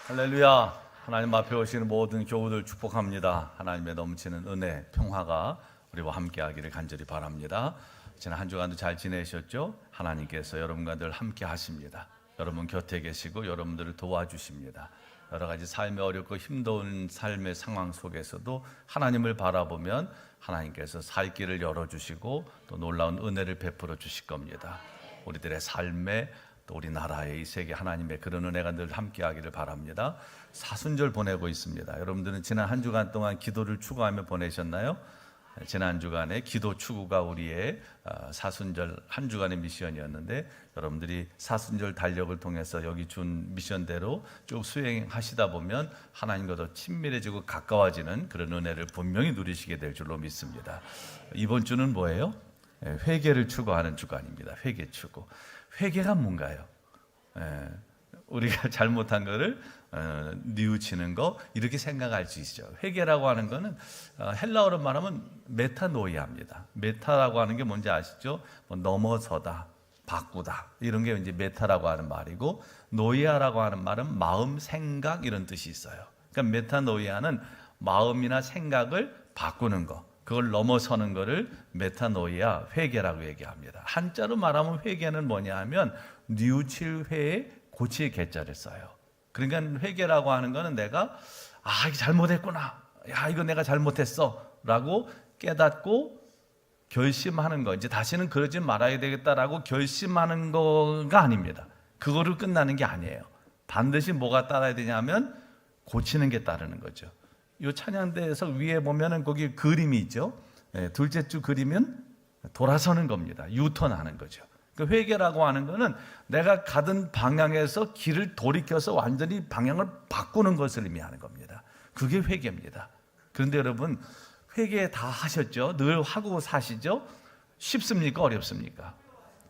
할렐루야. 하나님 앞에 오시는 모든 교우들 축복합니다. 하나님의 넘치는 은혜, 평화가 우리와 함께하기를 간절히 바랍니다. 지난 한 주간도 잘 지내셨죠? 하나님께서 여러분과 늘 함께 하십니다. 여러분 곁에 계시고 여러분들을 도와주십니다. 여러 가지 삶의 어렵고 힘든 삶의 상황 속에서도 하나님을 바라보면 하나님께서 살 길을 열어주시고 또 놀라운 은혜를 베풀어 주실 겁니다. 우리들의 삶에 또 우리나라의 이 세계 하나님의 그런 은혜가 늘 함께하기를 바랍니다. 사순절 보내고 있습니다. 여러분들은 지난 한 주간 동안 기도를 추구하며 보내셨나요? 지난 주간에 기도 추구가 우리의 사순절 한 주간의 미션이었는데 여러분들이 사순절 달력을 통해서 여기 준 미션대로 쭉 수행하시다 보면 하나님과 더 친밀해지고 가까워지는 그런 은혜를 분명히 누리시게 될 줄로 믿습니다. 이번 주는 뭐예요? 회개를 추구하는 주간입니다. 회개 추구. 회개가 뭔가요? 우리가 잘못한 거를 뉘우치는 거 이렇게 생각할 수 있죠. 회개라고 하는 거는 헬라어로 말하면 메타노이아입니다. 메타라고 하는 게 뭔지 아시죠? 뭐 넘어서다, 바꾸다 이런 게 이제 메타라고 하는 말이고, 노이아라고 하는 말은 마음, 생각 이런 뜻이 있어요. 그러니까 메타노이아는 마음이나 생각을 바꾸는 거, 그걸 넘어서는 거를 메타노이아, 회개라고 얘기합니다. 한자로 말하면 회개는 뭐냐 하면 뉘우칠 회에 고칠 개자를 써요. 그러니까 회개라고 하는 거는 내가 이게 잘못했구나, 이거 내가 잘못했어 라고 깨닫고 결심하는 거, 이제 다시는 그러지 말아야 되겠다라고 결심하는 거가 아닙니다. 그거를 끝나는 게 아니에요. 반드시 뭐가 따라야 되냐면 고치는 게 따르는 거죠. 이 찬양대에서 위에 보면은 거기 그림이 있죠. 둘째 주 그림은 돌아서는 겁니다. 유턴하는 거죠. 그 회개라고 하는 거는 내가 가던 방향에서 길을 돌이켜서 완전히 방향을 바꾸는 것을 의미하는 겁니다. 그게 회개입니다. 그런데 여러분, 회개 다 하셨죠? 늘 하고 사시죠? 쉽습니까? 어렵습니까?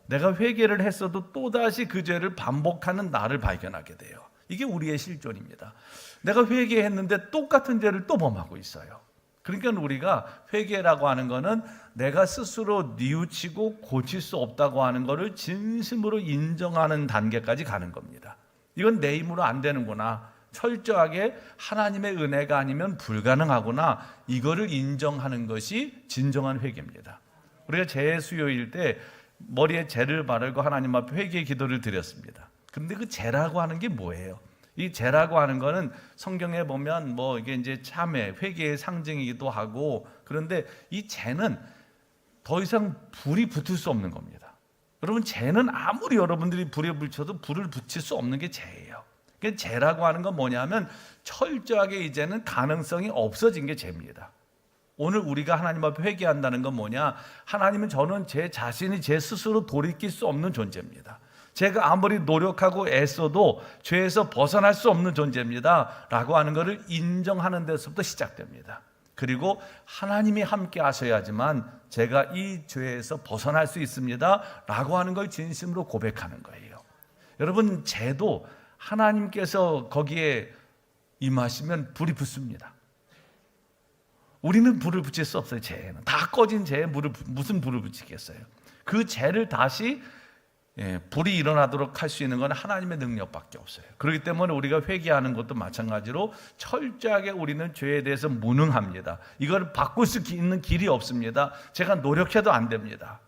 내가 회개를 했어도 또다시 그 죄를 반복하는 나를 발견하게 돼요. 이게 우리의 실존입니다. 내가 회개했는데 똑같은 죄를 또 범하고 있어요. 그러니까 우리가 회개라고 하는 거는 내가 스스로 뉘우치고 고칠 수 없다고 하는 것을 진심으로 인정하는 단계까지 가는 겁니다. 이건 내 힘으로 안 되는구나, 철저하게 하나님의 은혜가 아니면 불가능하구나, 이거를 인정하는 것이 진정한 회개입니다. 우리가 재수요일 때 머리에 재를 바르고 하나님 앞에 회개의 기도를 드렸습니다. 근데 그 재라고 하는 게 뭐예요? 이 재라고 하는 거는 성경에 보면 뭐 이게 이제 참회, 회개의 상징이기도 하고, 그런데 이 재는 더 이상 불이 붙을 수 없는 겁니다. 여러분, 재는 아무리 여러분들이 불에 붙여도 불을 붙일 수 없는 게 재예요. 그러니까 재라고 하는 건 뭐냐면 철저하게 이제는 가능성이 없어진 게 재입니다. 오늘 우리가 하나님 앞에 회개한다는 건 뭐냐? 하나님은 저는 제 자신이 제 스스로 돌이킬 수 없는 존재입니다. 제가 아무리 노력하고 애써도 죄에서 벗어날 수 없는 존재입니다 라고 하는 것을 인정하는 데서부터 시작됩니다. 그리고 하나님이 함께 하셔야지만 제가 이 죄에서 벗어날 수 있습니다 라고 하는 걸 진심으로 고백하는 거예요. 여러분, 죄도 하나님께서 거기에 임하시면 불이 붙습니다. 우리는 불을 붙일 수 없어요. 죄는 다 꺼진 죄에 무슨 불을 붙이겠어요? 그 죄를 다시 불이 일어나도록 할 수 있는 건 하나님의 능력밖에 없어요. 그렇기 때문에 우리가 회개하는 것도 마찬가지로 철저하게 우리는 죄에 대해서 무능합니다. 이걸 바꿀 수 있는 길이 없습니다. 제가 노력해도 안 됩니다.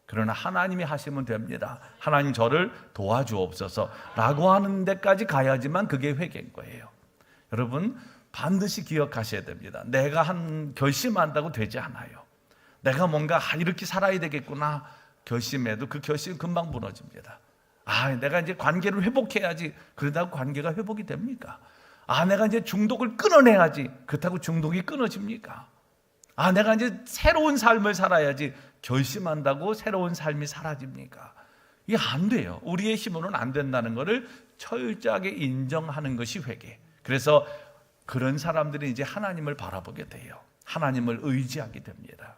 그러나 하나님이 하시면 됩니다. 하나님 저를 도와주옵소서 라고 하는 데까지 가야지만 그게 회개인 거예요. 여러분, 반드시 기억하셔야 됩니다. 내가 결심한다고 되지 않아요. 내가 뭔가 이렇게 살아야 되겠구나 결심해도 그 결심은 금방 무너집니다. 내가 이제 관계를 회복해야지. 그러다가 관계가 회복이 됩니까? 내가 이제 중독을 끊어내야지. 그렇다고 중독이 끊어집니까? 내가 이제 새로운 삶을 살아야지. 결심한다고 새로운 삶이 사라집니까? 이게 안 돼요. 우리의 힘으로는 안 된다는 것을 철저하게 인정하는 것이 회개. 그래서 그런 사람들이 이제 하나님을 바라보게 돼요. 하나님을 의지하게 됩니다.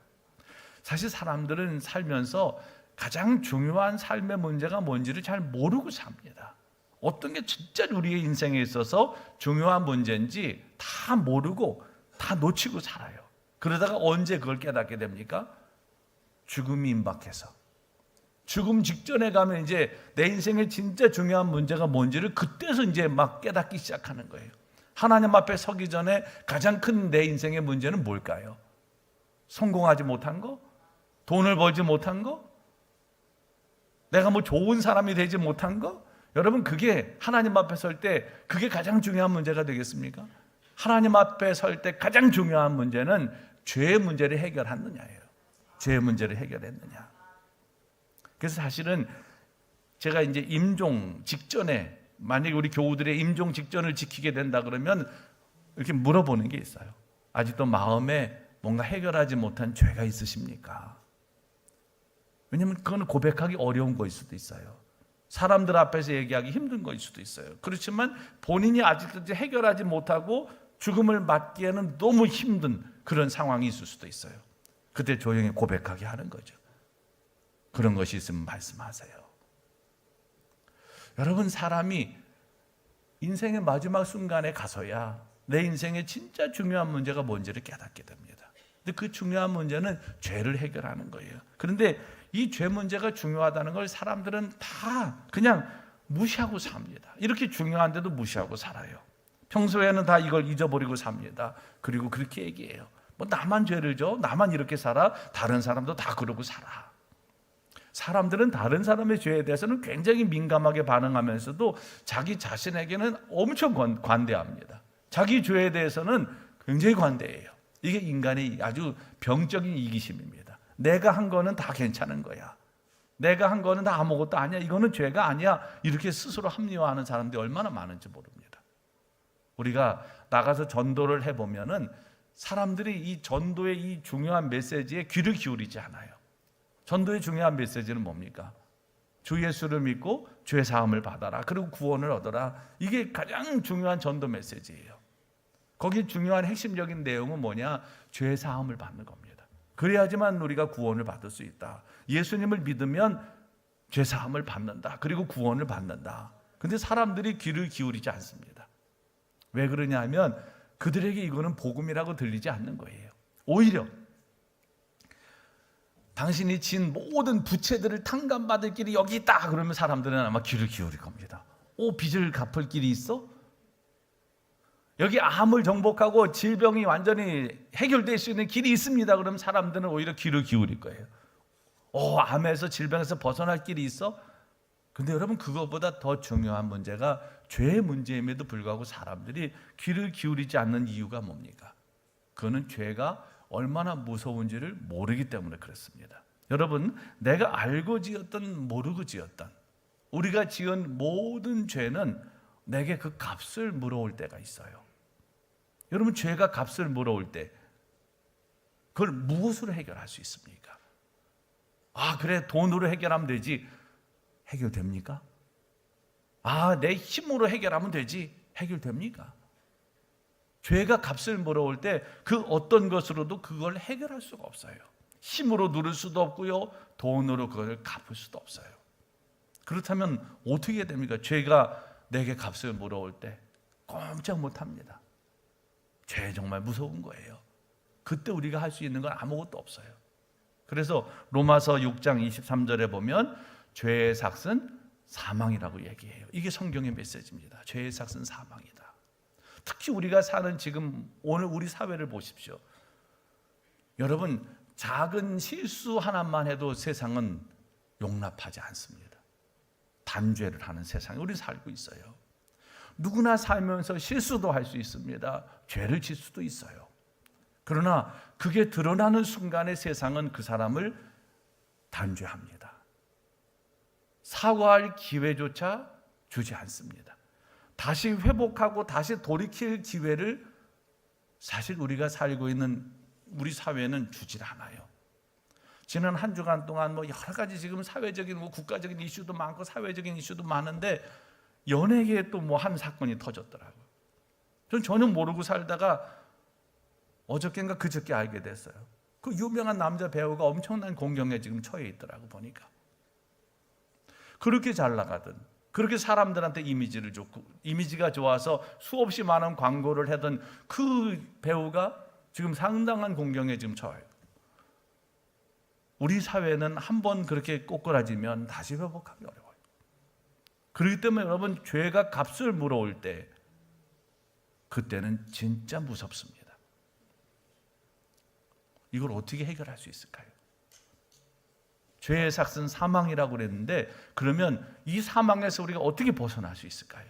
사실 사람들은 살면서 가장 중요한 삶의 문제가 뭔지를 잘 모르고 삽니다. 어떤 게 진짜 우리의 인생에 있어서 중요한 문제인지 다 모르고 다 놓치고 살아요. 그러다가 언제 그걸 깨닫게 됩니까? 죽음이 임박해서, 죽음 직전에 가면 이제 내 인생의 진짜 중요한 문제가 뭔지를 그때서 이제 막 깨닫기 시작하는 거예요. 하나님 앞에 서기 전에 가장 큰 내 인생의 문제는 뭘까요? 성공하지 못한 거? 돈을 벌지 못한 거? 내가 뭐 좋은 사람이 되지 못한 거? 여러분, 그게 하나님 앞에 설 때 그게 가장 중요한 문제가 되겠습니까? 하나님 앞에 설 때 가장 중요한 문제는 죄의 문제를 해결하느냐예요. 죄의 문제를 해결했느냐. 그래서 사실은 제가 이제 임종 직전에, 만약에 우리 교우들의 임종 직전을 지키게 된다 그러면 이렇게 물어보는 게 있어요. 아직도 마음에 뭔가 해결하지 못한 죄가 있으십니까? 왜냐하면 그건 고백하기 어려운 거일 수도 있어요. 사람들 앞에서 얘기하기 힘든 거일 수도 있어요. 그렇지만 본인이 아직까지 해결하지 못하고 죽음을 맞기에는 너무 힘든 그런 상황이 있을 수도 있어요. 그때 조용히 고백하게 하는 거죠. 그런 것이 있으면 말씀하세요. 여러분, 사람이 인생의 마지막 순간에 가서야 내 인생의 진짜 중요한 문제가 뭔지를 깨닫게 됩니다. 근데 그 중요한 문제는 죄를 해결하는 거예요. 그런데 이 죄 문제가 중요하다는 걸 사람들은 다 그냥 무시하고 삽니다. 이렇게 중요한데도 무시하고 살아요. 평소에는 다 이걸 잊어버리고 삽니다. 그리고 그렇게 얘기해요. 뭐 나만 죄를 져? 나만 이렇게 살아? 다른 사람도 다 그러고 살아. 사람들은 다른 사람의 죄에 대해서는 굉장히 민감하게 반응하면서도 자기 자신에게는 엄청 관대합니다. 자기 죄에 대해서는 굉장히 관대해요. 이게 인간의 아주 병적인 이기심입니다. 내가 한 거는 다 괜찮은 거야. 내가 한 거는 다 아무것도 아니야. 이거는 죄가 아니야. 이렇게 스스로 합리화하는 사람들이 얼마나 많은지 모릅니다. 우리가 나가서 전도를 해보면은 사람들이 이 전도의 이 중요한 메시지에 귀를 기울이지 않아요. 전도의 중요한 메시지는 뭡니까? 주 예수를 믿고 죄 사함을 받아라. 그리고 구원을 얻어라. 이게 가장 중요한 전도 메시지예요. 거기 중요한 핵심적인 내용은 뭐냐? 죄 사함을 받는 겁니다. 그래야지만 우리가 구원을 받을 수 있다. 예수님을 믿으면 죄 사함을 받는다. 그리고 구원을 받는다. 근데 사람들이 귀를 기울이지 않습니다. 왜 그러냐 하면 그들에게 이거는 복음이라고 들리지 않는 거예요. 오히려 당신이 진 모든 부채들을 탕감받을 길이 여기 있다 그러면 사람들은 아마 귀를 기울일 겁니다. 빚을 갚을 길이 있어? 여기 암을 정복하고 질병이 완전히 해결될 수 있는 길이 있습니다. 그러면 사람들은 오히려 귀를 기울일 거예요. 암에서 질병에서 벗어날 길이 있어? 근데 여러분, 그것보다 더 중요한 문제가 죄의 문제임에도 불구하고 사람들이 귀를 기울이지 않는 이유가 뭡니까? 그거는 죄가 얼마나 무서운지를 모르기 때문에 그렇습니다. 여러분, 내가 알고 지었던 모르고 지었던 우리가 지은 모든 죄는 내게 그 값을 물어올 때가 있어요. 여러분, 죄가 값을 물어올 때 그걸 무엇으로 해결할 수 있습니까? 그래, 돈으로 해결하면 되지. 해결됩니까? 내 힘으로 해결하면 되지. 해결됩니까? 죄가 값을 물어올 때 그 어떤 것으로도 그걸 해결할 수가 없어요. 힘으로 누를 수도 없고요, 돈으로 그걸 갚을 수도 없어요. 그렇다면 어떻게 됩니까? 죄가 내게 값을 물어올 때 꼼짝 못합니다. 죄 정말 무서운 거예요. 그때 우리가 할 수 있는 건 아무것도 없어요. 그래서 로마서 6장 23절에 보면 죄의 삭은 사망이라고 얘기해요. 이게 성경의 메시지입니다. 죄의 삭은 사망이다. 특히 우리가 사는 지금 오늘 우리 사회를 보십시오. 여러분, 작은 실수 하나만 해도 세상은 용납하지 않습니다. 단죄를 하는 세상에 우리 살고 있어요. 누구나 살면서 실수도 할 수 있습니다. 죄를 질 수도 있어요. 그러나 그게 드러나는 순간에 세상은 그 사람을 단죄합니다. 사과할 기회조차 주지 않습니다. 다시 회복하고 다시 돌이킬 기회를 사실 우리가 살고 있는 우리 사회는 주질 않아요. 지난 한 주간 동안 여러 가지 지금 사회적인 국가적인 이슈도 많고 사회적인 이슈도 많은데 연예계에 또 한 사건이 터졌더라고요. 전 전혀 모르고 살다가 어저께인가 그저께 알게 됐어요. 그 유명한 남자 배우가 엄청난 공경에 지금 처해 있더라고 보니까. 그렇게 잘 나가던, 그렇게 사람들한테 이미지를 좋고 이미지가 좋아서 수없이 많은 광고를 하던 그 배우가 지금 상당한 공경에 지금 처해요. 우리 사회는 한번 그렇게 꼬꾸라지면 다시 회복하기 어려워요. 그렇기 때문에 여러분, 죄가 값을 물어올 때 그때는 진짜 무섭습니다. 이걸 어떻게 해결할 수 있을까요? 죄의 삭은 사망이라고 그랬는데, 그러면 이 사망에서 우리가 어떻게 벗어날 수 있을까요?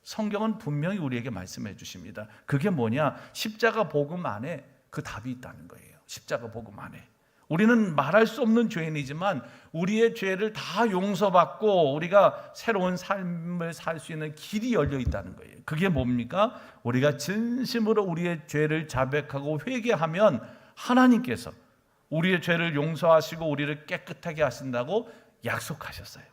성경은 분명히 우리에게 말씀해 주십니다. 그게 뭐냐? 십자가 복음 안에 그 답이 있다는 거예요. 십자가 복음 안에. 우리는 말할 수 없는 죄인이지만 우리의 죄를 다 용서받고 우리가 새로운 삶을 살 수 있는 길이 열려 있다는 거예요. 그게 뭡니까? 우리가 진심으로 우리의 죄를 자백하고 회개하면 하나님께서 우리의 죄를 용서하시고 우리를 깨끗하게 하신다고 약속하셨어요.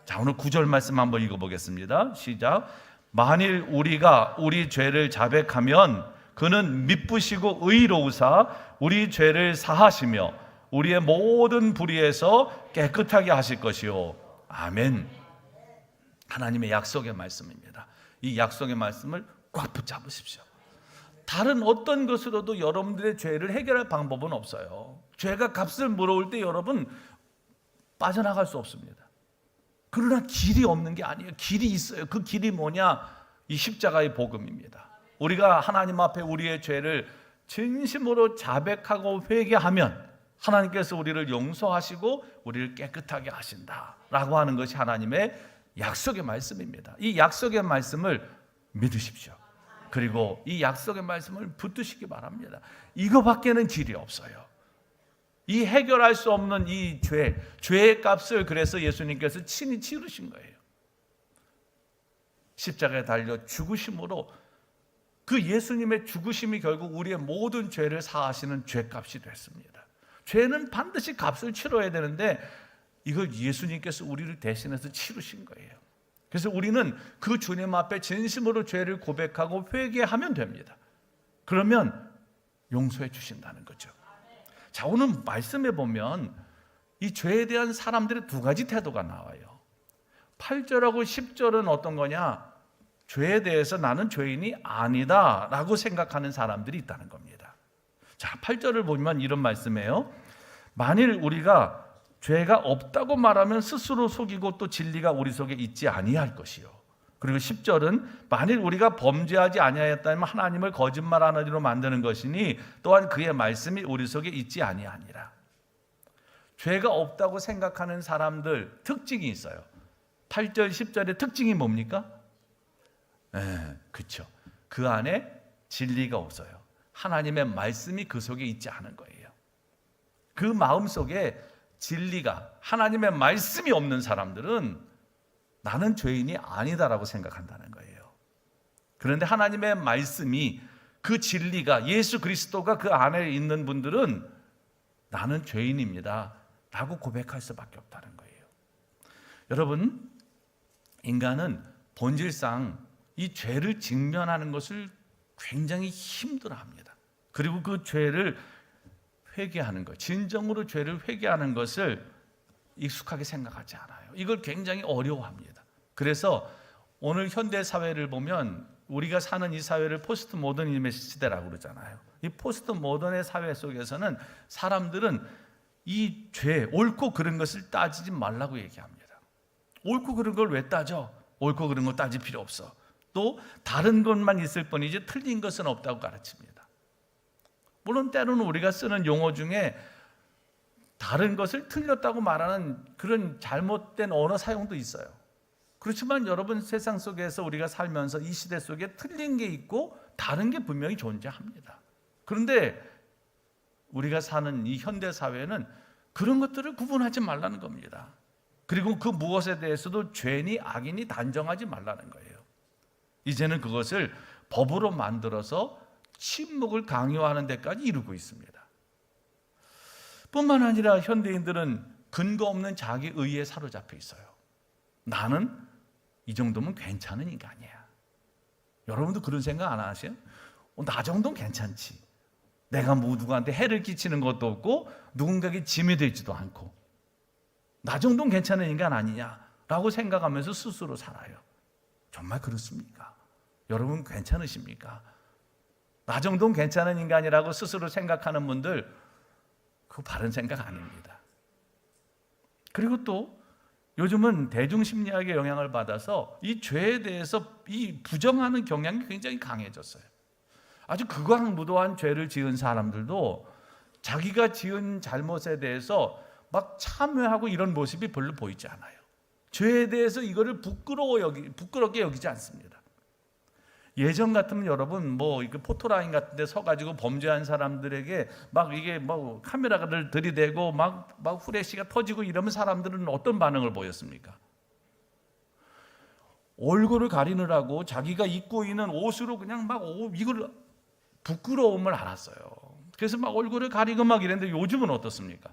자, 오늘 9절 말씀 한번 읽어보겠습니다. 시작. 만일 우리가 우리 죄를 자백하면 그는 미쁘시고 의로우사 우리 죄를 사하시며 우리의 모든 불의에서 깨끗하게 하실 것이요. 아멘. 하나님의 약속의 말씀입니다. 이 약속의 말씀을 꽉 붙잡으십시오. 다른 어떤 것으로도 여러분들의 죄를 해결할 방법은 없어요. 죄가 값을 물어올 때 여러분 빠져나갈 수 없습니다. 그러나 길이 없는 게 아니에요. 길이 있어요. 그 길이 뭐냐? 이 십자가의 복음입니다. 우리가 하나님 앞에 우리의 죄를 진심으로 자백하고 회개하면 하나님께서 우리를 용서하시고 우리를 깨끗하게 하신다라고 하는 것이 하나님의 약속의 말씀입니다. 이 약속의 말씀을 믿으십시오. 그리고 이 약속의 말씀을 붙드시기 바랍니다. 이거밖에는 길이 없어요. 이 해결할 수 없는 이 죄의 값을 그래서 예수님께서 친히 치르신 거예요. 십자가에 달려 죽으심으로 그 예수님의 죽으심이 결국 우리의 모든 죄를 사하시는 죄값이 됐습니다. 죄는 반드시 값을 치러야 되는데 이걸 예수님께서 우리를 대신해서 치르신 거예요. 그래서 우리는 그 주님 앞에 진심으로 죄를 고백하고 회개하면 됩니다. 그러면 용서해 주신다는 거죠. 자, 오늘 말씀에 보면 이 죄에 대한 사람들의 두 가지 태도가 나와요. 8절하고 10절은 어떤 거냐? 죄에 대해서 나는 죄인이 아니다 라고 생각하는 사람들이 있다는 겁니다. 자, 8절을 보면 이런 말씀이에요. 만일 우리가 죄가 없다고 말하면 스스로 속이고 또 진리가 우리 속에 있지 아니할 것이요. 그리고 10절은 만일 우리가 범죄하지 아니하였다면 하나님을 거짓말하는 이로 만드는 것이니 또한 그의 말씀이 우리 속에 있지 아니하니라. 죄가 없다고 생각하는 사람들 특징이 있어요. 8절 10절의 특징이 뭡니까? 그렇죠. 그 안에 진리가 없어요. 하나님의 말씀이 그 속에 있지 않은 거예요. 그 마음 속에 진리가 하나님의 말씀이 없는 사람들은 나는 죄인이 아니다라고 생각한다는 거예요. 그런데 하나님의 말씀이 그 진리가 예수 그리스도가 그 안에 있는 분들은 나는 죄인입니다 라고 고백할 수밖에 없다는 거예요. 여러분, 인간은 본질상 이 죄를 직면하는 것을 굉장히 힘들어합니다. 그리고 그 죄를 회개하는 것, 진정으로 죄를 회개하는 것을 익숙하게 생각하지 않아요. 이걸 굉장히 어려워합니다. 그래서 오늘 현대 사회를 보면 우리가 사는 이 사회를 포스트 모더니즘의 시대라고 그러잖아요. 이 포스트 모던의 사회 속에서는 사람들은 이 죄, 옳고 그른 것을 따지지 말라고 얘기합니다. 옳고 그른 걸 왜 따져? 옳고 그른 거 따질 필요 없어. 또 다른 것만 있을 뿐이지 틀린 것은 없다고 가르칩니다. 물론 때로는 우리가 쓰는 용어 중에 다른 것을 틀렸다고 말하는 그런 잘못된 언어 사용도 있어요. 그렇지만 여러분, 세상 속에서 우리가 살면서 이 시대 속에 틀린 게 있고 다른 게 분명히 존재합니다. 그런데 우리가 사는 이 현대 사회는 그런 것들을 구분하지 말라는 겁니다. 그리고 그 무엇에 대해서도 죄니 악인이 단정하지 말라는 거예요. 이제는 그것을 법으로 만들어서 침묵을 강요하는 데까지 이르고 있습니다. 뿐만 아니라 현대인들은 근거 없는 자기 의에 사로잡혀 있어요. 나는 이 정도면 괜찮은 인간이야. 여러분도 그런 생각 안 하세요? 나 정도는 괜찮지. 내가 누구한테 해를 끼치는 것도 없고 누군가에게 짐이 되지도 않고 나 정도는 괜찮은 인간 아니냐라고 생각하면서 스스로 살아요. 정말 그렇습니까? 여러분 괜찮으십니까? 나 정도는 괜찮은 인간이라고 스스로 생각하는 분들, 그거 바른 생각 아닙니다. 그리고 또 요즘은 대중심리학의 영향을 받아서 이 죄에 대해서 이 부정하는 경향이 굉장히 강해졌어요. 아주 극악무도한 죄를 지은 사람들도 자기가 지은 잘못에 대해서 막 참회하고 이런 모습이 별로 보이지 않아요. 죄에 대해서 이거를 부끄럽게 여기지 않습니다. 예전 같으면 여러분 뭐 이거 포토라인 같은 데 서가지고 범죄한 사람들에게 막 이게 뭐 카메라를 들이대고 막 후레쉬가 터지고 이러면 사람들은 어떤 반응을 보였습니까? 얼굴을 가리느라고 자기가 입고 있는 옷으로 그냥 막 이걸 부끄러움을 알았어요. 그래서 막 얼굴을 가리고 막 이랬는데 요즘은 어떻습니까?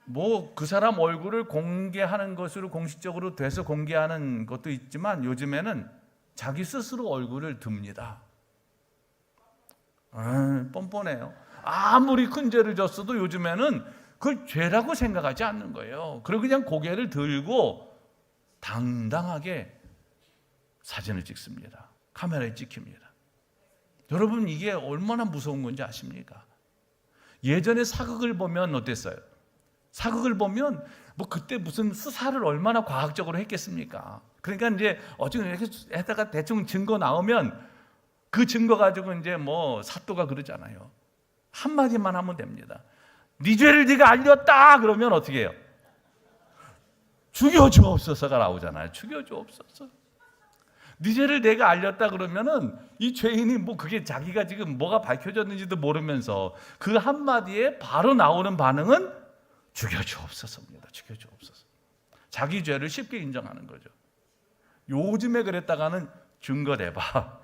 뭐 그 사람 얼굴을 공개하는 것으로 공식적으로 돼서 공개하는 것도 있지만 요즘에는 자기 스스로 얼굴을 듭니다. 뻔뻔해요. 아무리 큰 죄를 졌어도 요즘에는 그걸 죄라고 생각하지 않는 거예요. 그리고 그냥 고개를 들고 당당하게 사진을 찍습니다. 카메라에 찍힙니다. 여러분 이게 얼마나 무서운 건지 아십니까? 예전에 사극을 보면 어땠어요? 사극을 보면 뭐 그때 무슨 수사를 얼마나 과학적으로 했겠습니까? 그러니까 이제 어쨌든 이렇게 했다가 대충 증거 나오면 그 증거 가지고 이제 뭐 사또가 그러잖아요. 한마디만 하면 됩니다. 네 죄를 네가 알렸다 그러면 어떻게 해요? 죽여주옵소서가 나오잖아요. 죽여주옵소서. 네 죄를 내가 알렸다 그러면은 이 죄인이 뭐 그게 자기가 지금 뭐가 밝혀졌는지도 모르면서 그 한마디에 바로 나오는 반응은 죽여주옵소서입니다. 죽여주옵소서. 자기 죄를 쉽게 인정하는 거죠. 요즘에 그랬다가는 증거 대봐.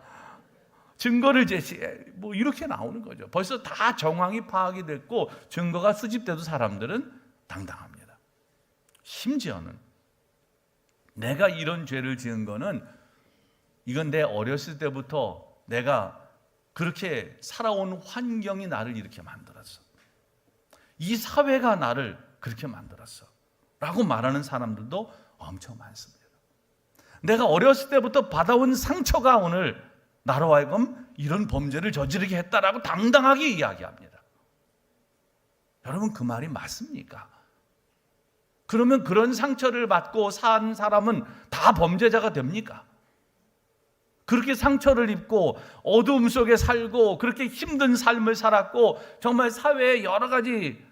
증거를 제시해. 뭐 이렇게 나오는 거죠. 벌써 다 정황이 파악이 됐고 증거가 수집돼도 사람들은 당당합니다. 심지어는 내가 이런 죄를 지은 거는 이건 내 어렸을 때부터 내가 그렇게 살아온 환경이 나를 이렇게 만들었어. 이 사회가 나를 그렇게 만들었어 라고 말하는 사람들도 엄청 많습니다. 내가 어렸을 때부터 받아온 상처가 오늘 나로 하여금 이런 범죄를 저지르게 했다라고 당당하게 이야기합니다. 여러분 그 말이 맞습니까? 그러면 그런 상처를 받고 산 사람은 다 범죄자가 됩니까? 그렇게 상처를 입고 어두움 속에 살고 그렇게 힘든 삶을 살았고 정말 사회에 여러 가지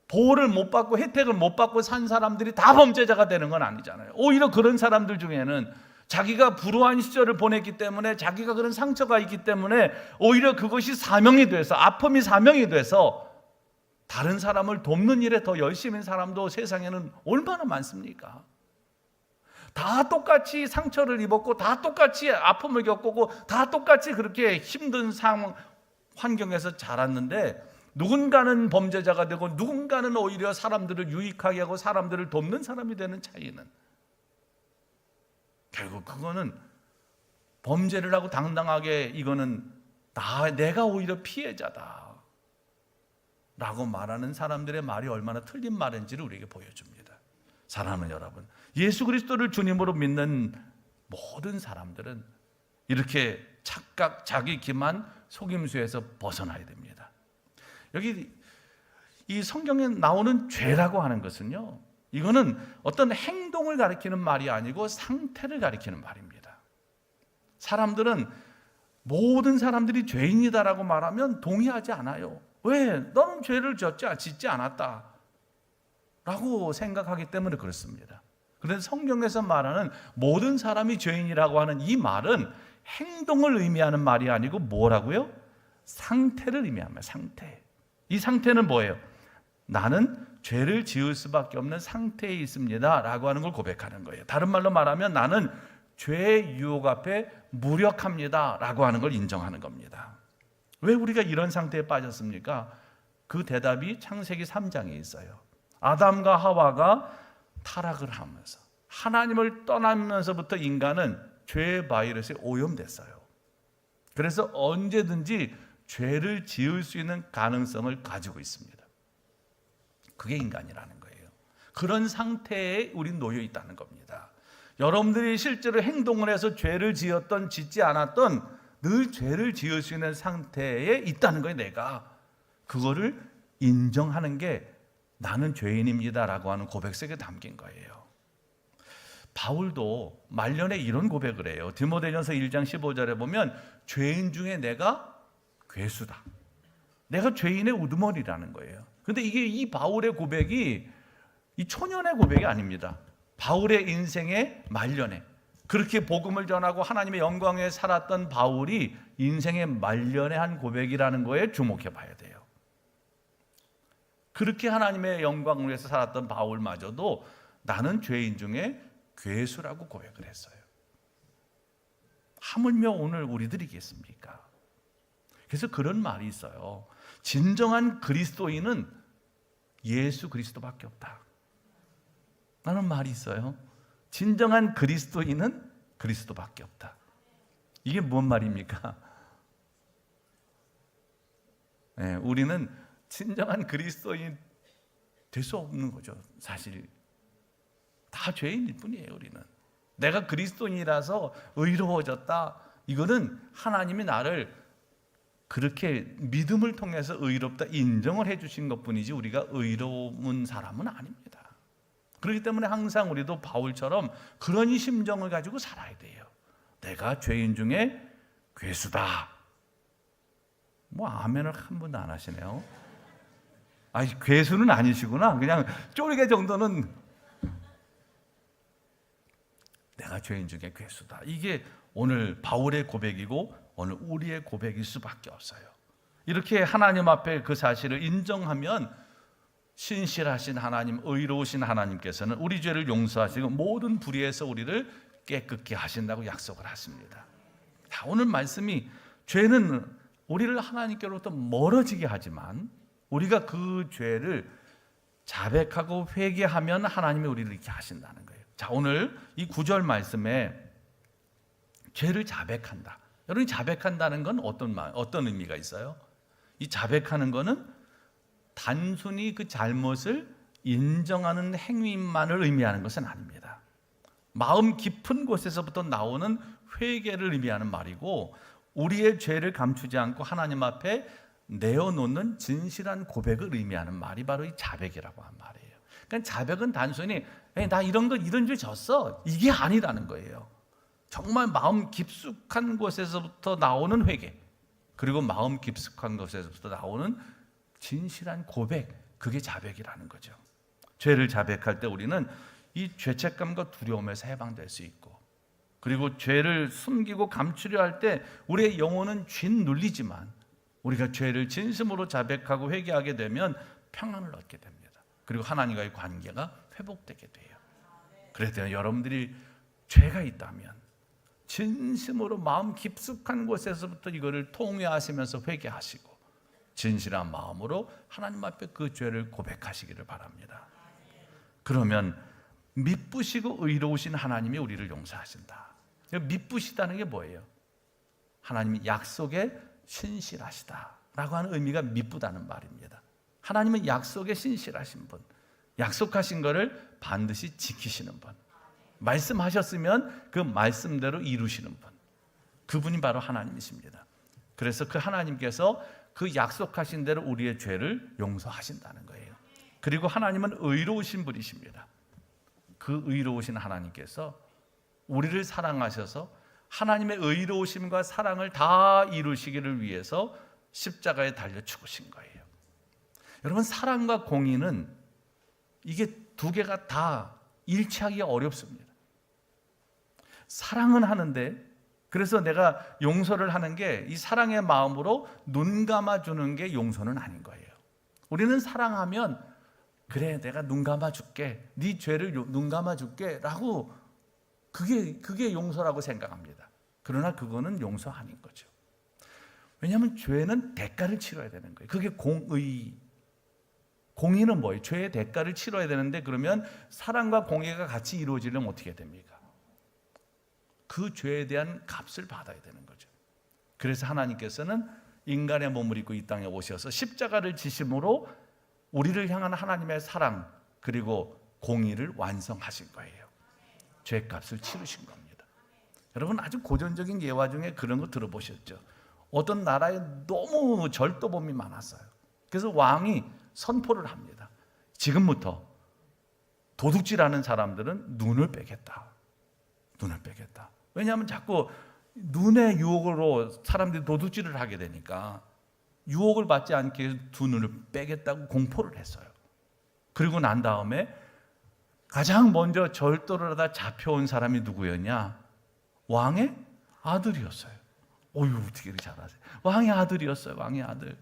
보호를 못 받고 혜택을 못 받고 산 사람들이 다 범죄자가 되는 건 아니잖아요. 오히려 그런 사람들 중에는 자기가 불우한 시절을 보냈기 때문에 자기가 그런 상처가 있기 때문에 오히려 그것이 사명이 돼서 아픔이 사명이 돼서 다른 사람을 돕는 일에 더 열심인 사람도 세상에는 얼마나 많습니까? 다 똑같이 상처를 입었고 다 똑같이 아픔을 겪고 다 똑같이 그렇게 힘든 상황 환경에서 자랐는데 누군가는 범죄자가 되고 누군가는 오히려 사람들을 유익하게 하고 사람들을 돕는 사람이 되는 차이는 결국 그거는 범죄를 하고 당당하게 이거는 내가 오히려 피해자다 라고 말하는 사람들의 말이 얼마나 틀린 말인지를 우리에게 보여줍니다. 사랑하는 여러분, 예수 그리스도를 주님으로 믿는 모든 사람들은 이렇게 착각, 자기 기만, 속임수에서 벗어나야 됩니다. 여기 이 성경에 나오는 죄라고 하는 것은요, 이거는 어떤 행동을 가리키는 말이 아니고 상태를 가리키는 말입니다. 사람들은 모든 사람들이 죄인이다라고 말하면 동의하지 않아요. 왜? 너는 죄를 짓지 않았다 라고 생각하기 때문에 그렇습니다. 그런데 성경에서 말하는 모든 사람이 죄인이라고 하는 이 말은 행동을 의미하는 말이 아니고 뭐라고요? 상태를 의미합니다. 상태. 이 상태는 뭐예요? 나는 죄를 지을 수밖에 없는 상태에 있습니다 라고 하는 걸 고백하는 거예요. 다른 말로 말하면 나는 죄의 유혹 앞에 무력합니다 라고 하는 걸 인정하는 겁니다. 왜 우리가 이런 상태에 빠졌습니까? 그 대답이 창세기 3장에 있어요. 아담과 하와가 타락을 하면서 하나님을 떠나면서부터 인간은 죄의 바이러스에 오염됐어요. 그래서 언제든지 죄를 지을 수 있는 가능성을 가지고 있습니다. 그게 인간이라는 거예요. 그런 상태에 우린 놓여 있다는 겁니다. 여러분들이 실제로 행동을 해서 죄를 지었던 짓지 않았던 늘 죄를 지을 수 있는 상태에 있다는 거예요. 내가 그거를 인정하는 게 나는 죄인입니다라고 하는 고백 속에 담긴 거예요. 바울도 말년에 이런 고백을 해요. 디모데전서 1장 15절에 보면 죄인 중에 내가 괴수다. 내가 죄인의 우두머리라는 거예요. 근데 이게 이 바울의 고백이 이 초년의 고백이 아닙니다. 바울의 인생의 말년에 그렇게 복음을 전하고 하나님의 영광에 살았던 바울이 인생의 말년에 한 고백이라는 거에 주목해 봐야 돼요. 그렇게 하나님의 영광을 위해서 살았던 바울마저도 나는 죄인 중에 괴수라고 고백을 했어요. 하물며 오늘 우리들이겠습니까? 그래서 그런 말이 있어요. 진정한 그리스도인은 예수 그리스도밖에 없다. 라는 말이 있어요. 진정한 그리스도인은 그리스도밖에 없다. 이게 뭔 말입니까? 네, 우리는 진정한 그리스도인 될 수 없는 거죠. 사실 다 죄인일 뿐이에요. 우리는 내가 그리스도인이라서 의로워졌다. 이거는 하나님이 나를 그렇게 믿음을 통해서 의롭다 인정을 해주신 것뿐이지 우리가 의로운 사람은 아닙니다. 그렇기 때문에 항상 우리도 바울처럼 그런 심정을 가지고 살아야 돼요. 내가 죄인 중에 괴수다. 뭐 아멘을 한 번도 안 하시네요. 아니 괴수는 아니시구나. 그냥 쪼리개 정도는 내가 죄인 중에 괴수다. 이게 오늘 바울의 고백이고 오늘 우리의 고백일 수밖에 없어요. 이렇게 하나님 앞에 그 사실을 인정하면 신실하신 하나님, 의로우신 하나님께서는 우리 죄를 용서하시고 모든 불의에서 우리를 깨끗게 하신다고 약속을 하십니다. 자, 오늘 말씀이 죄는 우리를 하나님께로부터 멀어지게 하지만 우리가 그 죄를 자백하고 회개하면 하나님이 우리를 이렇게 하신다는 거예요. 자, 오늘 이 9절 말씀에 죄를 자백한다. 여러분이 자백한다는 건 어떤 의미가 있어요? 이 자백하는 거는 단순히 그 잘못을 인정하는 행위만을 의미하는 것은 아닙니다. 마음 깊은 곳에서부터 나오는 회개를 의미하는 말이고 우리의 죄를 감추지 않고 하나님 앞에 내어놓는 진실한 고백을 의미하는 말이 바로 이 자백이라고 한 말이에요. 그러니까 자백은 단순히 나 이런 죄 졌어 이게 아니라는 거예요. 정말 마음 깊숙한 곳에서부터 나오는 회개 그리고 마음 깊숙한 곳에서부터 나오는 진실한 고백 그게 자백이라는 거죠. 죄를 자백할 때 우리는 이 죄책감과 두려움에서 해방될 수 있고 그리고 죄를 숨기고 감추려 할 때 우리의 영혼은 쥔 눌리지만 우리가 죄를 진심으로 자백하고 회개하게 되면 평안을 얻게 됩니다. 그리고 하나님과의 관계가 회복되게 돼요. 그래서 여러분들이 죄가 있다면 진심으로 마음 깊숙한 곳에서부터 이거를 통회하시면서 회개하시고 진실한 마음으로 하나님 앞에 그 죄를 고백하시기를 바랍니다. 그러면 미쁘시고 의로우신 하나님이 우리를 용서하신다. 미쁘시다는 게 뭐예요? 하나님이 약속에 신실하시다라고 하는 의미가 미쁘다는 말입니다. 하나님은 약속에 신실하신 분, 약속하신 것을 반드시 지키시는 분, 말씀하셨으면 그 말씀대로 이루시는 분, 그분이 바로 하나님이십니다. 그래서 그 하나님께서 그 약속하신 대로 우리의 죄를 용서하신다는 거예요. 그리고 하나님은 의로우신 분이십니다. 그 의로우신 하나님께서 우리를 사랑하셔서 하나님의 의로우심과 사랑을 다 이루시기를 위해서 십자가에 달려 죽으신 거예요. 여러분 사랑과 공의는 이게 두 개가 다 일치하기가 어렵습니다. 사랑은 하는데 그래서 내가 용서를 하는 게 이 사랑의 마음으로 눈 감아주는 게 용서는 아닌 거예요. 우리는 사랑하면 그래 내가 눈 감아줄게 네 죄를 눈 감아줄게 라고 그게 용서라고 생각합니다. 그러나 그거는 용서 아닌 거죠. 왜냐하면 죄는 대가를 치러야 되는 거예요. 그게 공의는 뭐예요? 죄의 대가를 치러야 되는데 그러면 사랑과 공의가 같이 이루어지려면 어떻게 됩니까? 그 죄에 대한 값을 받아야 되는 거죠. 그래서 하나님께서는 인간의 몸을 입고 이 땅에 오셔서 십자가를 지심으로 우리를 향한 하나님의 사랑 그리고 공의를 완성하신 거예요. 죄값을 치르신 겁니다. 여러분 아주 고전적인 예화 중에 그런 거 들어보셨죠? 어떤 나라에 너무 절도범이 많았어요. 그래서 왕이 선포를 합니다. 지금부터 도둑질하는 사람들은 눈을 빼겠다. 눈을 빼겠다. 왜냐하면 자꾸 눈의 유혹으로 사람들이 도둑질을 하게 되니까 유혹을 받지 않게 해서 두 눈을 빼겠다고 공포를 했어요. 그리고 난 다음에 가장 먼저 절도를 하다 잡혀온 사람이 누구였냐? 왕의 아들이었어요. 어휴, 어떻게 이렇게 잘하세요? 왕의 아들이었어요. 왕의 아들.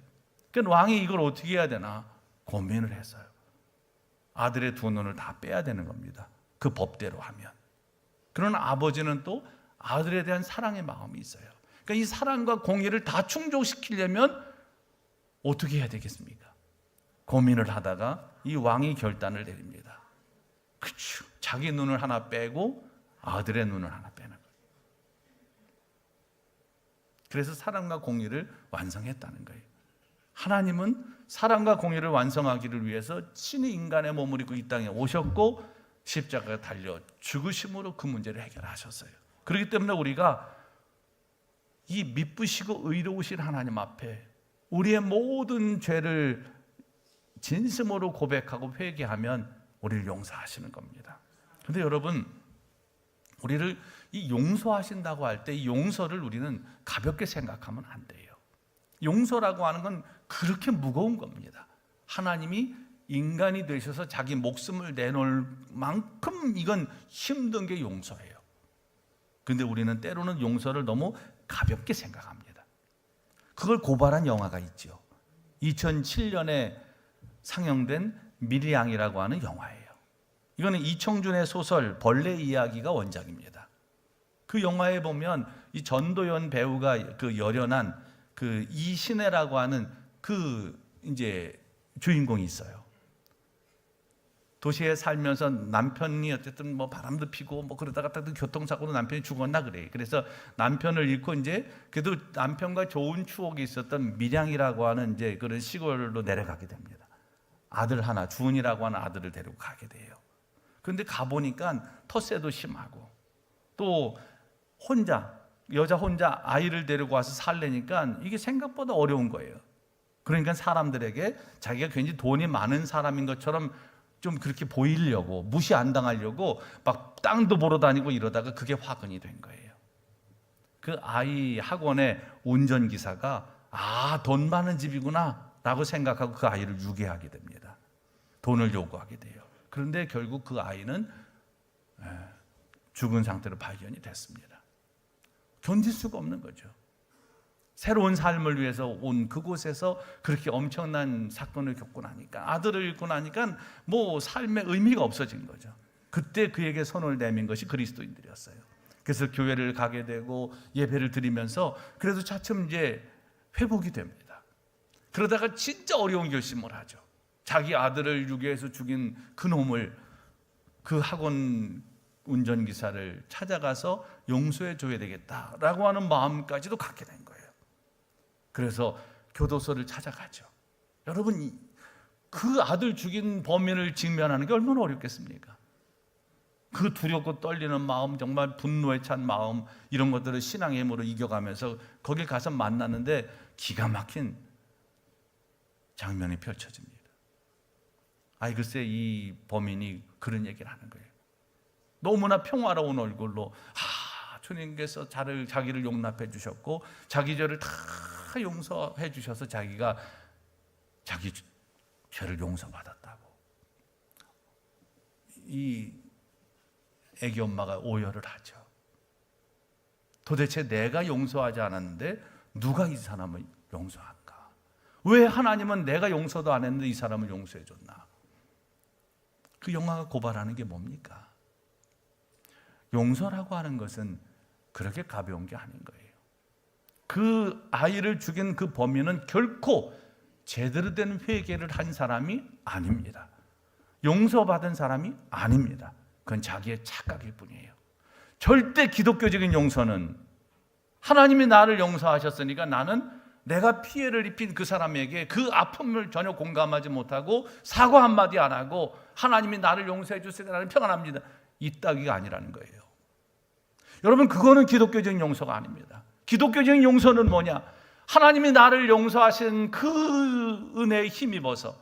그러니까 왕이 이걸 어떻게 해야 되나 고민을 했어요. 아들의 두 눈을 다 빼야 되는 겁니다. 그 법대로 하면. 그러나 아버지는 또 아들에 대한 사랑의 마음이 있어요. 그러니까 이 사랑과 공의를 다 충족시키려면 어떻게 해야 되겠습니까? 고민을 하다가 이 왕이 결단을 내립니다. 그렇죠. 자기 눈을 하나 빼고 아들의 눈을 하나 빼는 거예요. 그래서 사랑과 공의를 완성했다는 거예요. 하나님은 사랑과 공의를 완성하기를 위해서 친히 인간의 몸을 입고 이 땅에 오셨고 십자가에 달려 죽으심으로 그 문제를 해결하셨어요. 그렇기 때문에 우리가 이 미쁘시고 의로우신 하나님 앞에 우리의 모든 죄를 진심으로 고백하고 회개하면 우리를 용서하시는 겁니다. 그런데 여러분, 우리를 이 용서하신다고 할 때 이 용서를 우리는 가볍게 생각하면 안 돼요. 용서라고 하는 건 그렇게 무거운 겁니다. 하나님이 인간이 되셔서 자기 목숨을 내놓을 만큼 이건 힘든 게 용서예요. 그런데 우리는 때로는 용서를 너무 가볍게 생각합니다. 그걸 고발한 영화가 있죠. 2007년에 상영된 미리양이라고 하는 영화예요. 이거는 이청준의 소설 벌레 이야기가 원작입니다. 그 영화에 보면 이 전도연 배우가 그 열연한 그 이신혜라고 하는 그 이제 주인공이 있어요. 도시에 살면서 남편이 어쨌든 뭐 바람도 피고 뭐 그러다가 딱 교통사고로 남편이 죽었나 그래. 그래서 남편을 잃고 이제 그래도 남편과 좋은 추억이 있었던 밀양이라고 하는 이제 그런 시골로 내려가게 됩니다. 아들 하나, 주은이라고 하는 아들을 데리고 가게 돼요. 그런데 가보니까 텃세도 심하고 또 여자 혼자 아이를 데리고 와서 살려니까 이게 생각보다 어려운 거예요. 그러니까 사람들에게 자기가 굉장히 돈이 많은 사람인 것처럼 좀 그렇게 보이려고, 무시 안 당하려고 막 땅도 보러 다니고 이러다가 그게 화근이 된 거예요. 그 아이 학원의 운전기사가 돈 많은 집이구나 라고 생각하고 그 아이를 유괴하게 됩니다. 돈을 요구하게 돼요. 그런데 결국 그 아이는 죽은 상태로 발견이 됐습니다. 견딜 수가 없는 거죠. 새로운 삶을 위해서 온 그곳에서 그렇게 엄청난 사건을 겪고 나니까, 아들을 잃고 나니까 뭐 삶의 의미가 없어진 거죠. 그때 그에게 손을 내민 것이 그리스도인들이었어요. 그래서 교회를 가게 되고 예배를 드리면서 그래도 차츰 이제 회복이 됩니다. 그러다가 진짜 어려운 결심을 하죠. 자기 아들을 유괴해서 죽인 그 놈을, 그 학원 운전기사를 찾아가서 용서해 줘야 되겠다라고 하는 마음까지도 갖게 된 거예요. 그래서 교도소를 찾아가죠. 여러분, 그 아들 죽인 범인을 직면하는 게 얼마나 어렵겠습니까? 그 두렵고 떨리는 마음, 정말 분노에 찬 마음, 이런 것들을 신앙의 힘으로 이겨가면서 거길 가서 만나는데 기가 막힌 장면이 펼쳐집니다. 글쎄 이 범인이 그런 얘기를 하는 거예요. 너무나 평화로운 얼굴로 주님께서 자기를 용납해 주셨고 자기 죄를 다 용서해 주셔서 자기가 자기 죄를 용서받았다고. 이 애기 엄마가 오열을 하죠. 도대체 내가 용서하지 않았는데 누가 이 사람을 용서할까? 왜 하나님은 내가 용서도 안 했는데 이 사람을 용서해 줬나? 그 영화가 고발하는 게 뭡니까? 용서라고 하는 것은 그렇게 가벼운 게 아닌 거예요. 그 아이를 죽인 그 범인은 결코 제대로 된 회개를 한 사람이 아닙니다. 용서받은 사람이 아닙니다. 그건 자기의 착각일 뿐이에요. 절대 기독교적인 용서는 하나님이 나를 용서하셨으니까 나는 내가 피해를 입힌 그 사람에게 그 아픔을 전혀 공감하지 못하고 사과 한마디 안 하고 하나님이 나를 용서해 주세요, 나는 평안합니다, 이 따위가 아니라는 거예요. 여러분, 그거는 기독교적인 용서가 아닙니다. 기독교적인 용서는 뭐냐? 하나님이 나를 용서하신 그 은혜에 힘입어서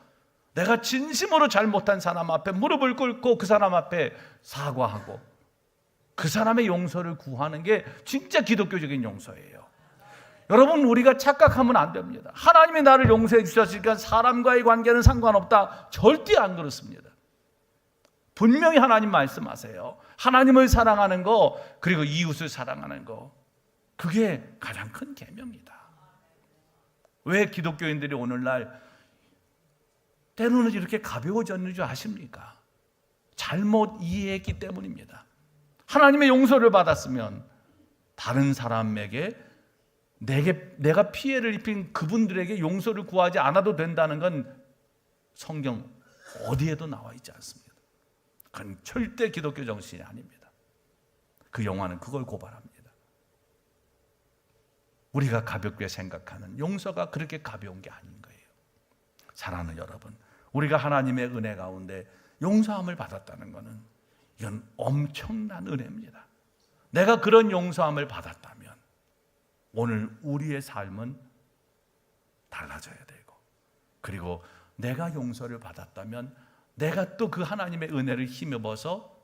내가 진심으로 잘못한 사람 앞에 무릎을 꿇고 그 사람 앞에 사과하고 그 사람의 용서를 구하는 게 진짜 기독교적인 용서예요. 여러분, 우리가 착각하면 안 됩니다. 하나님이 나를 용서해 주셨으니까 사람과의 관계는 상관없다. 절대 안 그렇습니다. 분명히 하나님 말씀하세요. 하나님을 사랑하는 거, 그리고 이웃을 사랑하는 거, 그게 가장 큰 계명이다. 왜 기독교인들이 오늘날 때로는 이렇게 가벼워졌는 줄 아십니까? 잘못 이해했기 때문입니다. 하나님의 용서를 받았으면 다른 사람에게 내가 피해를 입힌 그분들에게 용서를 구하지 않아도 된다는 건 성경 어디에도 나와 있지 않습니다. 그건 절대 기독교 정신이 아닙니다. 그 영화는 그걸 고발합니다. 우리가 가볍게 생각하는 용서가 그렇게 가벼운 게 아닌 거예요. 사랑하는 여러분, 우리가 하나님의 은혜 가운데 용서함을 받았다는 것은 이건 엄청난 은혜입니다. 내가 그런 용서함을 받았다면 오늘 우리의 삶은 달라져야 되고, 그리고 내가 용서를 받았다면 내가 또 그 하나님의 은혜를 힘입어서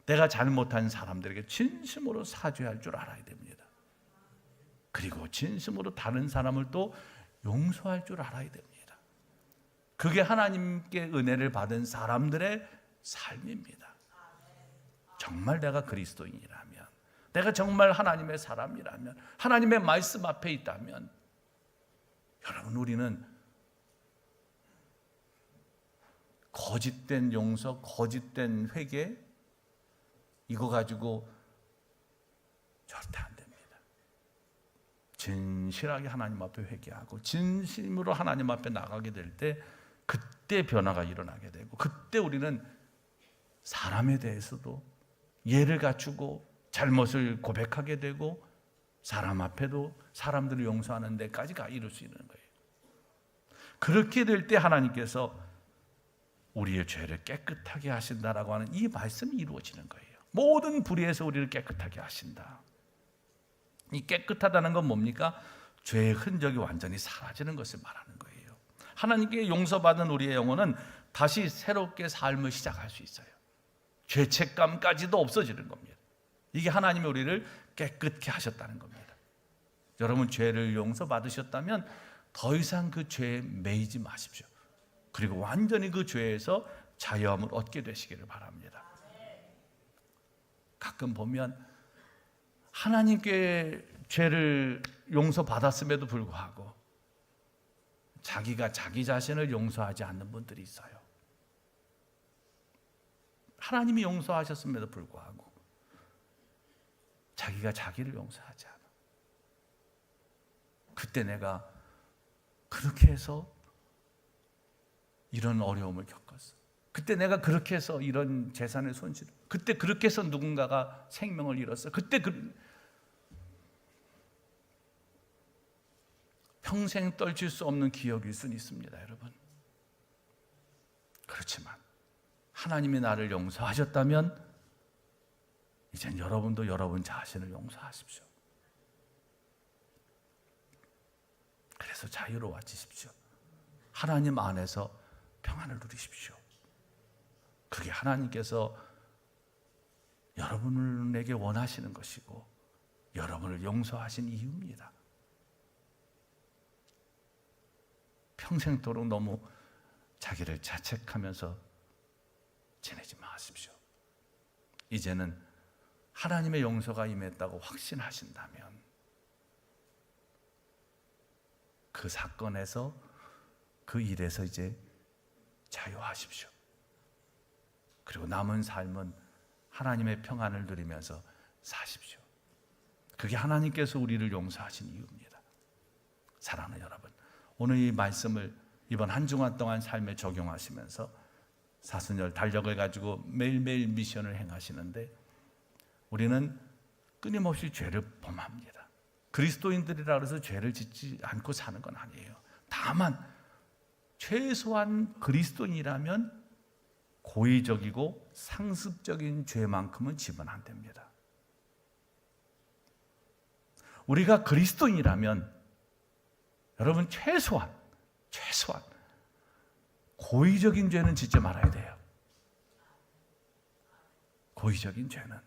내가 잘못한 사람들에게 진심으로 사죄할 줄 알아야 됩니다. 그리고 진심으로 다른 사람을 또 용서할 줄 알아야 됩니다. 그게 하나님께 은혜를 받은 사람들의 삶입니다. 정말 내가 그리스도인이라면, 내가 정말 하나님의 사람이라면, 하나님의 말씀 앞에 있다면, 여러분, 우리는 거짓된 용서, 거짓된 회개, 이거 가지고 절대 안 됩니다. 진실하게 하나님 앞에 회개하고 진심으로 하나님 앞에 나가게 될 때 그때 변화가 일어나게 되고, 그때 우리는 사람에 대해서도 예를 갖추고 잘못을 고백하게 되고 사람 앞에도 사람들을 용서하는 데까지 이룰 수 있는 거예요. 그렇게 될 때 하나님께서 우리의 죄를 깨끗하게 하신다라고 하는 이 말씀이 이루어지는 거예요. 모든 불의에서 우리를 깨끗하게 하신다. 이 깨끗하다는 건 뭡니까? 죄의 흔적이 완전히 사라지는 것을 말하는 거예요. 하나님께 용서받은 우리의 영혼은 다시 새롭게 삶을 시작할 수 있어요. 죄책감까지도 없어지는 겁니다. 이게 하나님이 우리를 깨끗게 하셨다는 겁니다. 여러분, 죄를 용서받으셨다면 더 이상 그 죄에 매이지 마십시오. 그리고 완전히 그 죄에서 자유함을 얻게 되시기를 바랍니다. 가끔 보면 하나님께 죄를 용서받았음에도 불구하고 자기가 자기 자신을 용서하지 않는 분들이 있어요. 하나님이 용서하셨음에도 불구하고 자기가 자기를 용서하지 않아. 그때 내가 그렇게 해서 이런 어려움을 겪었어. 그때 내가 그렇게 해서 이런 재산을 손실, 그때 그렇게 해서 누군가가 생명을 잃었어. 그때 평생 떨칠 수 없는 기억일 수는 있습니다, 여러분. 그렇지만 하나님이 나를 용서하셨다면 이젠 여러분도 여러분 자신을 용서하십시오. 그래서 자유로워지십시오. 하나님 안에서 평안을 누리십시오. 그게 하나님께서 여러분에게 원하시는 것이고 여러분을 용서하신 이유입니다. 평생도록 너무 자기를 자책하면서 지내지 마십시오. 이제는 하나님의 용서가 임했다고 확신하신다면 그 사건에서, 그 일에서 이제 자유하십시오. 그리고 남은 삶은 하나님의 평안을 누리면서 사십시오. 그게 하나님께서 우리를 용서하신 이유입니다. 사랑하는 여러분, 오늘 이 말씀을 이번 한 주간 동안 삶에 적용하시면서 사순절 달력을 가지고 매일매일 미션을 행하시는데 우리는 끊임없이 죄를 범합니다. 그리스도인들이라 해서 죄를 짓지 않고 사는 건 아니에요. 다만 최소한 그리스도인이라면 고의적이고 상습적인 죄만큼은 지면 안 됩니다. 우리가 그리스도인이라면 여러분 최소한 고의적인 죄는 짓지 말아야 돼요. 고의적인 죄는.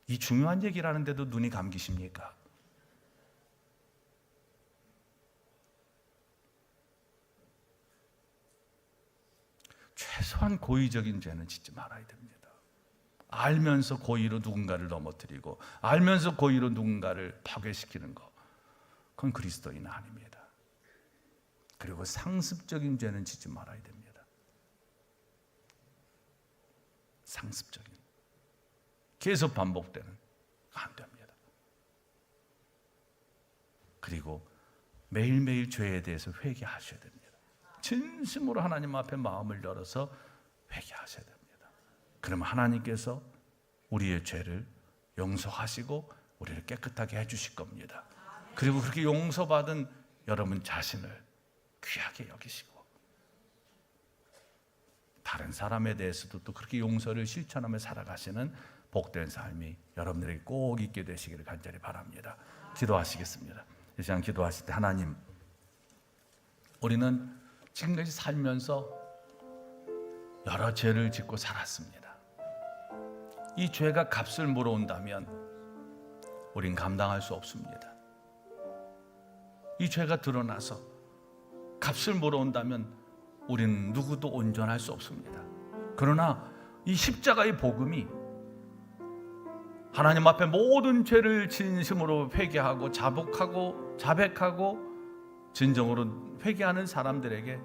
이 중요한 얘기를 하는데도 눈이 감기십니까? 최소한 고의적인 죄는 짓지 말아야 됩니다. 알면서 고의로 누군가를 넘어뜨리고 알면서 고의로 누군가를 파괴시키는 거, 그건 그리스도인은 아닙니다. 그리고 상습적인 죄는 짓지 말아야 됩니다. 상습적인, 계속 반복되는, 안 됩니다. 그리고 매일매일 죄에 대해서 회개하셔야 됩니다. 진심으로 하나님 앞에 마음을 열어서 회개하셔야 됩니다. 그러면 하나님께서 우리의 죄를 용서하시고 우리를 깨끗하게 해주실 겁니다. 그리고 그렇게 용서받은 여러분 자신을 귀하게 여기시고 다른 사람에 대해서도 또 그렇게 용서를 실천하며 살아가시는 복된 삶이 여러분들에게 꼭 있게 되시기를 간절히 바랍니다. 기도하시겠습니다. 이 시간 기도하실 때, 하나님, 우리는 지금까지 살면서 여러 죄를 짓고 살았습니다. 이 죄가 값을 물어온다면 우린 감당할 수 없습니다. 이 죄가 드러나서 값을 물어온다면 우린 누구도 온전할 수 없습니다. 그러나 이 십자가의 복음이 하나님 앞에 모든 죄를 진심으로 회개하고 자백하고 진정으로 회개하는 사람들에게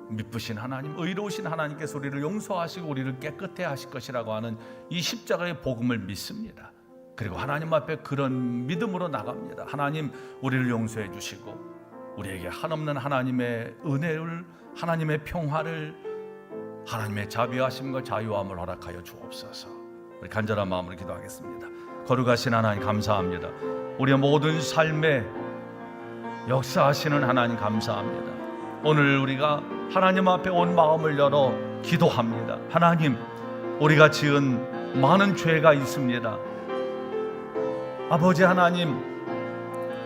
미쁘신 하나님, 의로우신 하나님께서 우리를 용서하시고 우리를 깨끗해 하실 것이라고 하는 이 십자가의 복음을 믿습니다. 그리고 하나님 앞에 그런 믿음으로 나갑니다. 하나님, 우리를 용서해 주시고 우리에게 한없는 하나님의 은혜를, 하나님의 평화를, 하나님의 자비하심과 자유함을 허락하여 주옵소서. 우리 간절한 마음으로 기도하겠습니다. 거룩하신 하나님 감사합니다. 우리의 모든 삶에 역사하시는 하나님 감사합니다. 오늘 우리가 하나님 앞에 온 마음을 열어 기도합니다. 하나님, 우리가 지은 많은 죄가 있습니다. 아버지 하나님,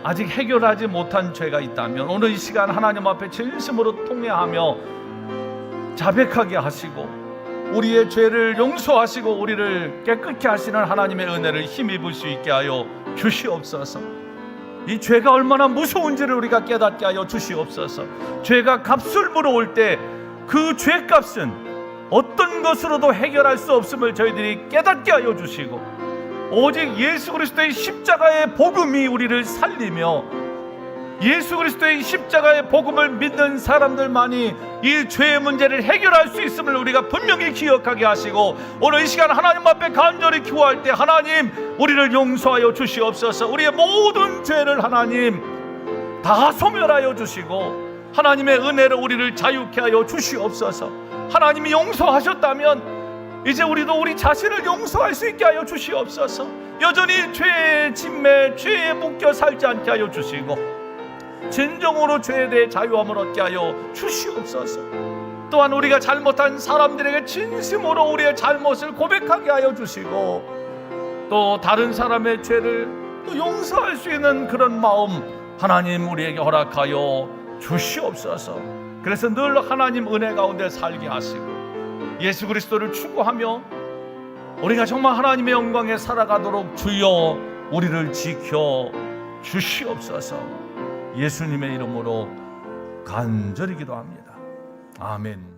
아직 해결하지 못한 죄가 있다면 오늘 이 시간 하나님 앞에 진심으로 통회하며 자백하게 하시고 우리의 죄를 용서하시고 우리를 깨끗게 하시는 하나님의 은혜를 힘입을 수 있게 하여 주시옵소서. 이 죄가 얼마나 무서운지를 우리가 깨닫게 하여 주시옵소서. 죄가 값을 물어올 때 그 죄값은 어떤 것으로도 해결할 수 없음을 저희들이 깨닫게 하여 주시고 오직 예수 그리스도의 십자가의 복음이 우리를 살리며 예수 그리스도의 십자가의 복음을 믿는 사람들만이 이 죄의 문제를 해결할 수 있음을 우리가 분명히 기억하게 하시고 오늘 이 시간 하나님 앞에 간절히 기도할 때 하나님, 우리를 용서하여 주시옵소서. 우리의 모든 죄를 하나님 다 소멸하여 주시고 하나님의 은혜로 우리를 자유케 하여 주시옵소서. 하나님이 용서하셨다면 이제 우리도 우리 자신을 용서할 수 있게 하여 주시옵소서. 여전히 죄의 짐에 죄에 묶여 살지 않게 하여 주시고 진정으로 죄에 대해 자유함을 얻게 하여 주시옵소서. 또한 우리가 잘못한 사람들에게 진심으로 우리의 잘못을 고백하게 하여 주시고 또 다른 사람의 죄를 또 용서할 수 있는 그런 마음 하나님 우리에게 허락하여 주시옵소서. 그래서 늘 하나님 은혜 가운데 살게 하시고 예수 그리스도를 추구하며 우리가 정말 하나님의 영광에 살아가도록 주여 우리를 지켜 주시옵소서. 예수님의 이름으로 간절히 기도합니다. 아멘.